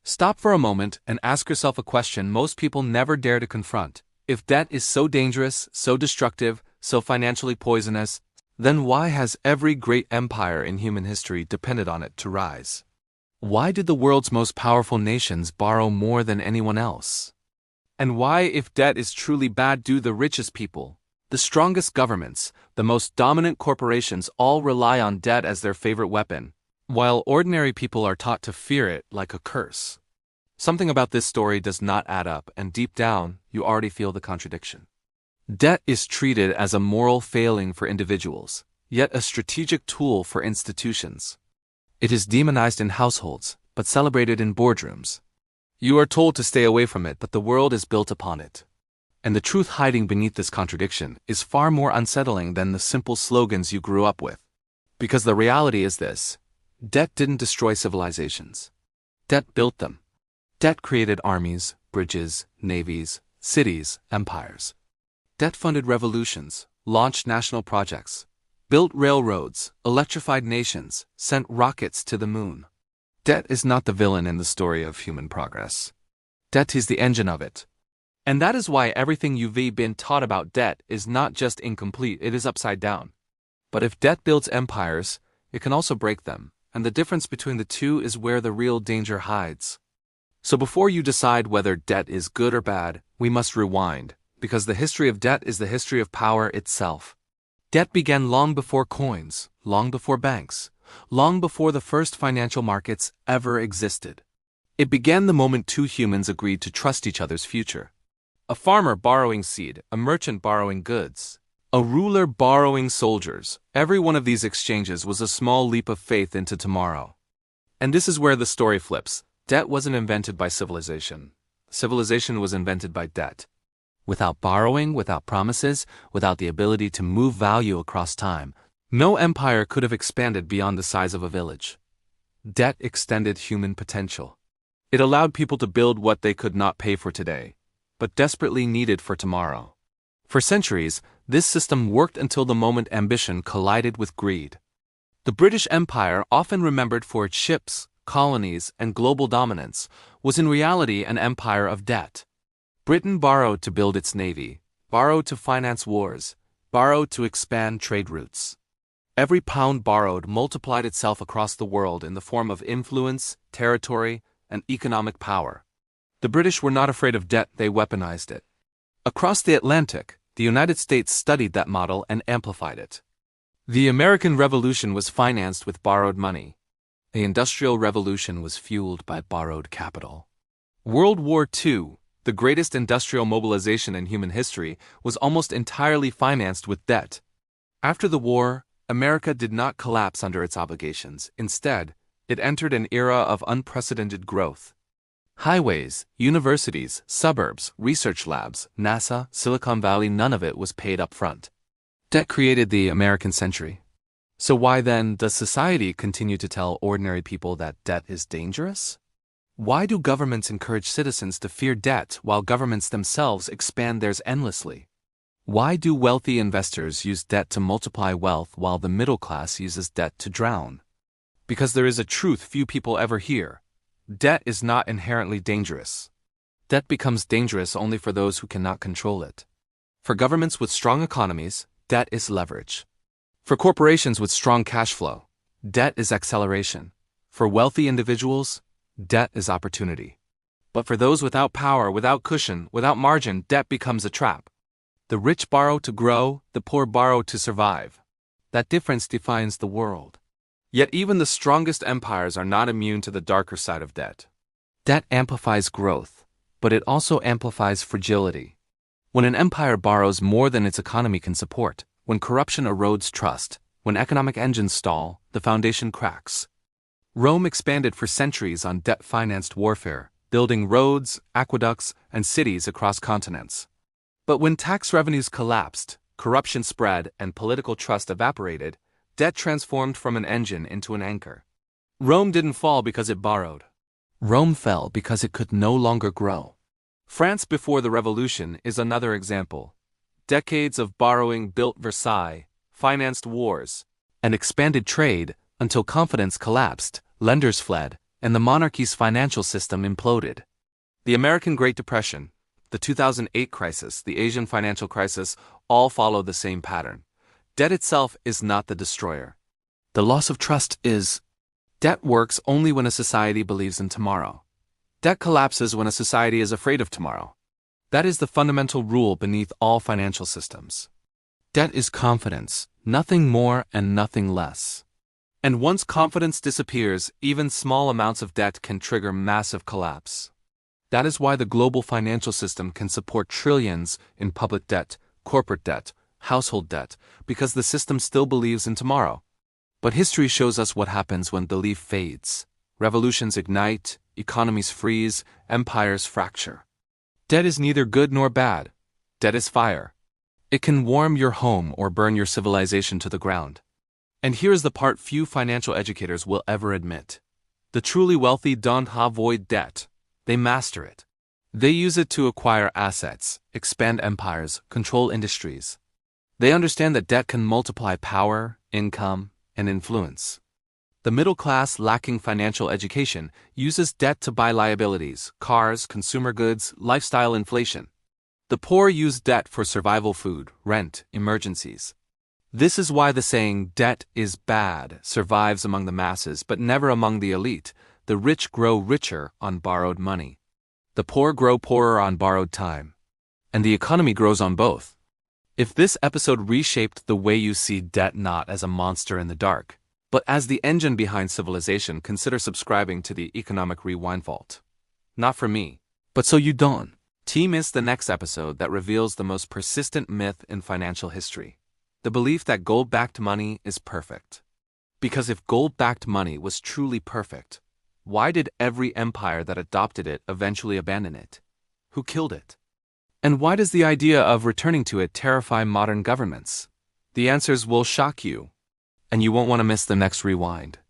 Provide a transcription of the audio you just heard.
Stop for a moment and ask yourself a question most people never dare to confront. If debt is so dangerous, so destructive, so financially poisonous, then why has every great empire in human history depended on it to rise? Why did the world's most powerful nations borrow more than anyone else? And why, if debt is truly bad, do the richest people, the strongest governments, the most dominant corporations all rely on debt as their favorite weapon, while ordinary people are taught to fear it like a curse? Something about this story does not add up, and deep down, you already feel the contradiction. Debt is treated as a moral failing for individuals, yet a strategic tool for institutions. It is demonized in households, but celebrated in boardrooms. You are told to stay away from it, but the world is built upon it. And the truth hiding beneath this contradiction is far more unsettling than the simple slogans you grew up with. Because the reality is this: debt didn't destroy civilizations. Debt built them. Debt created armies, bridges, navies, cities, empires. Debt funded revolutions, launched national projects, built railroads, electrified nations, sent rockets to the moon. Debt is not the villain in the story of human progress. Debt is the engine of it. And that is why everything you've been taught about debt is not just incomplete, it is upside down. But if debt builds empires, it can also break them, and the difference between the two is where the real danger hides. So before you decide whether debt is good or bad, we must rewind, because the history of debt is the history of power itself. Debt began long before coins, long before banks, long before the first financial markets ever existed. It began the moment two humans agreed to trust each other's future. A farmer borrowing seed, a merchant borrowing goods, a ruler borrowing soldiers. Every one of these exchanges was a small leap of faith into tomorrow. And this is where the story flips. Debt wasn't invented by civilization. Civilization was invented by debt. Without borrowing, without promises, without the ability to move value across time, no empire could have expanded beyond the size of a village. Debt extended human potential. It allowed people to build what they could not pay for today, but desperately needed for tomorrow. For centuries, this system worked until the moment ambition collided with greed. The British Empire, often remembered for its ships, colonies, and global dominance, was in reality an empire of debt. Britain borrowed to build its navy, borrowed to finance wars, borrowed to expand trade routes. Every pound borrowed multiplied itself across the world in the form of influence, territory, and economic power. The British were not afraid of debt, they weaponized it. Across the Atlantic, the United States studied that model and amplified it. The American Revolution was financed with borrowed money. The Industrial Revolution was fueled by borrowed capital. World War II, the greatest industrial mobilization in human history, was almost entirely financed with debt. After the war, America did not collapse under its obligations. Instead, it entered an era of unprecedented growth. Highways, universities, suburbs, research labs, NASA, Silicon Valley, none of it was paid up front. Debt created the American century. So why then does society continue to tell ordinary people that debt is dangerous? Why do governments encourage citizens to fear debt while governments themselves expand theirs endlessly? Why do wealthy investors use debt to multiply wealth while the middle class uses debt to drown? Because there is a truth few people ever hear. Debt is not inherently dangerous. Debt becomes dangerous only for those who cannot control it. For governments with strong economies, debt is leverage. For corporations with strong cash flow, debt is acceleration. For wealthy individuals, debt is opportunity. But for those without power, without cushion, without margin, debt becomes a trap. The rich borrow to grow, the poor borrow to survive. That difference defines the world. Yet even the strongest empires are not immune to the darker side of debt. Debt amplifies growth, but it also amplifies fragility. When an empire borrows more than its economy can support, when corruption erodes trust, when economic engines stall, the foundation cracks. Rome expanded for centuries on debt-financed warfare, building roads, aqueducts, and cities across continents. But when tax revenues collapsed, corruption spread, and political trust evaporated, debt transformed from an engine into an anchor. Rome didn't fall because it borrowed. Rome fell because it could no longer grow. France before the Revolution is another example. Decades of borrowing built Versailles, financed wars, and expanded trade until confidence collapsed, lenders fled, and the monarchy's financial system imploded. The American Great Depression, the 2008 crisis, the Asian financial crisis, all follow the same pattern. Debt itself is not the destroyer. The loss of trust is. Debt works only when a society believes in tomorrow. Debt collapses when a society is afraid of tomorrow. That is the fundamental rule beneath all financial systems. Debt is confidence, nothing more and nothing less. And once confidence disappears, even small amounts of debt can trigger massive collapse. That is why the global financial system can support trillions in public debt, corporate debt, household debt, because the system still believes in tomorrow. But history shows us what happens when belief fades. Revolutions ignite, economies freeze, empires fracture. Debt is neither good nor bad. Debt is fire. It can warm your home or burn your civilization to the ground. And here's the part few financial educators will ever admit. The truly wealthy don't avoid debt. They master it. They use it to acquire assets, expand empires, control industries. They understand that debt can multiply power, income, and influence. The middle class lacking financial education uses debt to buy liabilities, cars, consumer goods, lifestyle inflation. The poor use debt for survival food, rent, emergencies. This is why the saying, debt is bad, survives among the masses but never among the elite. The rich grow richer on borrowed money. The poor grow poorer on borrowed time. And the economy grows on both. If this episode reshaped the way you see debt not as a monster in the dark, but as the engine behind civilization, consider subscribing to the Economic Rewind Vault. Not for me, but so you don't miss the next episode that reveals the most persistent myth in financial history. The belief that gold-backed money is perfect. Because if gold-backed money was truly perfect, why did every empire that adopted it eventually abandon it? Who killed it? And why does the idea of returning to it terrify modern governments? The answers will shock you, and you won't want to miss the next rewind.